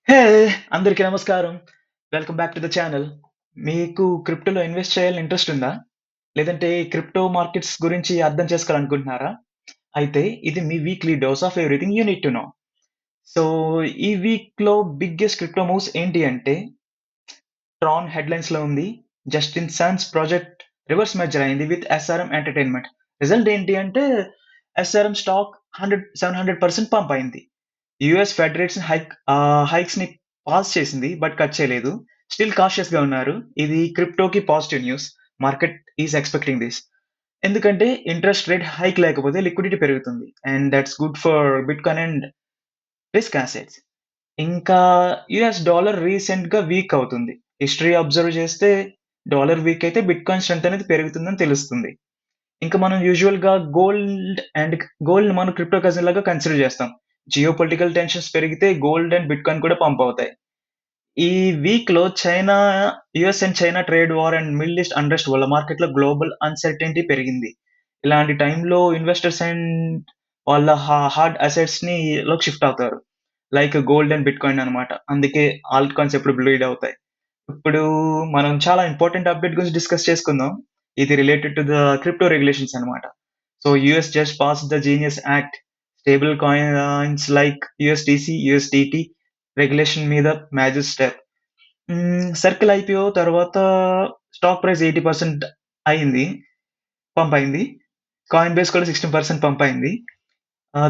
హే! అందరికీ నమస్కారం. Welcome back to the channel. మీకు క్రిప్టోలో ఇన్వెస్ట్ చేయాలని ఇంట్రెస్ట్ ఉందా? లేదంటే క్రిప్టో మార్కెట్స్ గురించి అర్థం చేసుకోవాలనుకుంటున్నారా? అయితే ఇది మీ weekly dose of everything you need to know. So, ఈ వీక్‌లో బిగ్గెస్ట్ క్రిప్టో మూవ్స్ ఏంటి అంటే ట్రాన్ హెడ్‌లైన్స్‌లో ఉంది. Justin Sun's project reverse merger అయింది విత్ ఎస్ఆర్ఎం ఎంటర్‌టైన్‌మెంట్. రిజల్ట్ ఏంటి అంటే ఎస్ఆర్ఎం స్టాక్ 700% పంప్ అయింది. యూఎస్ ఫెడ్ రేట్స్ హైక్స్‌ని పాస్ చేసింది. బట్ కట్ చేయలేదు. స్టిల్ కాషియస్‌గా ఉన్నారు. ఇది క్రిప్టోకి positive news. Market is expecting this. ఎందుకంటే ఇంట్రెస్ట్ రేట్ హైక్ లేకపోతే లిక్విడిటీ పెరుగుతుంది. And that's good for bitcoin and risk assets. ఇంకా యూఎస్ డాలర్ రీసెంట్‌గా వీక్ అవుతుంది. హిస్టరీ అబ్జర్వ్ చేస్తే డాలర్ వీక్ అయితే బిట్‌కాయిన్ స్ట్రెంత్ అనేది పెరుగుతుందని తెలుస్తుంది. ఇంకా మనం యూజువల్‌గా గోల్డ్‌ని మనం క్రిప్టో కరెన్సీ లాగా కన్సిడర్ చేస్తాం. జియోపొలిటికల్ టెన్షన్స్ పెరిగితే గోల్డ్ అండ్ బిట్‌కాయిన్ కూడా పంప్ అవుతాయి. ఈ వీక్‌లో US and China trade war and middle east unrest వల్ల మార్కెట్‌లో గ్లోబల్ అన్‌సర్టెనిటీ పెరిగింది. ఇలాంటి టైంలో ఇన్వెస్టర్స్ అండ్ వాళ్ళ హార్డ్ అసెట్స్‌ని లోకి షిఫ్ట్ అవుతారు. లైక్ గోల్డ్ అండ్ బిట్‌కాయిన్ అన్నమాట. అందుకే ఆల్ట్ కాయిన్స్ ఎప్పుడు బ్లీడ్ అవుతాయి. ఇప్పుడు మనం చాలా ఇంపార్టెంట్ అప్‌డేట్ గురించి డిస్కస్ చేసుకుందాం. ఇది related to the crypto regulations అన్నమాట. So, US just passed the GENIUS Act. Stable coins like USDC, USDT regulation మీద మేజర్ స్టెప్. సర్కిల్ ఐపీఓ తర్వాత స్టాక్ ప్రైస్ 80% అయింది. పంప్ అయింది. కాయిన్ బేస్ కూడా 16% పంప్ అయింది.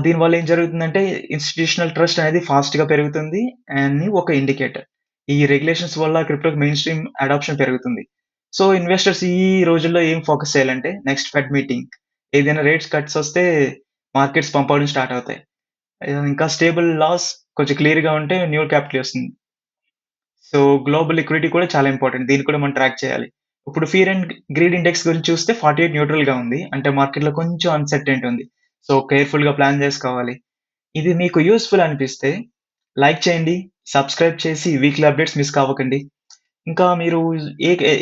దీనివల్ల ఏం జరుగుతుందంటే ఇన్‌స్టిట్యూషనల్ ట్రస్ట్ అనేది ఫాస్ట్‌గా పెరుగుతుంది అని ఒక ఇండికేటర్. ఈ రెగ్యులేషన్స్ వల్ల క్రిప్టోకి మెయిన్ స్ట్రీమ్ అడాప్షన్ పెరుగుతుంది. సో, ఇన్వెస్టర్స్ ఈ రోజుల్లో ఏం ఫోకస్ చేయాలంటే నెక్స్ట్ ఫెడ్ మీటింగ్. ఏదైనా రేట్స్ కట్స్ వస్తే మార్కెట్స్ పంప్ అవ్వడం స్టార్ట్ అవుతాయి. ఇంకా స్టేబుల్ లాస్ కొంచెం క్లియర్‌గా ఉంటే న్యూ క్యాపిటల్ వస్తుంది. సో, గ్లోబల్ లిక్విడిటీ కూడా చాలా ఇంపార్టెంట్. దీన్ని కూడా మనం ట్రాక్ చేయాలి. ఇప్పుడు ఫియర్ అండ్ గ్రీడ్ ఇండెక్స్ గురించి చూస్తే 48 న్యూట్రల్‌గా ఉంది. అంటే మార్కెట్‌లో కొంచెం అన్‌సర్టెనిటీ ఉంది. సో, కేర్‌ఫుల్‌గా ప్లాన్ చేసుకోవాలి. ఇది మీకు యూజ్‌ఫుల్ అనిపిస్తే లైక్ చేయండి, సబ్స్క్రైబ్ చేసి వీక్లీ అప్డేట్స్ మిస్ కావకండి. ఇంకా మీరు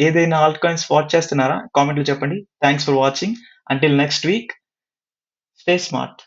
ఏదైనా ఆల్ట్ కాయిన్స్ వాచ్ చేస్తున్నారా? కామెంట్‌లో చెప్పండి. Thanks for watching. Until next week, stay smart.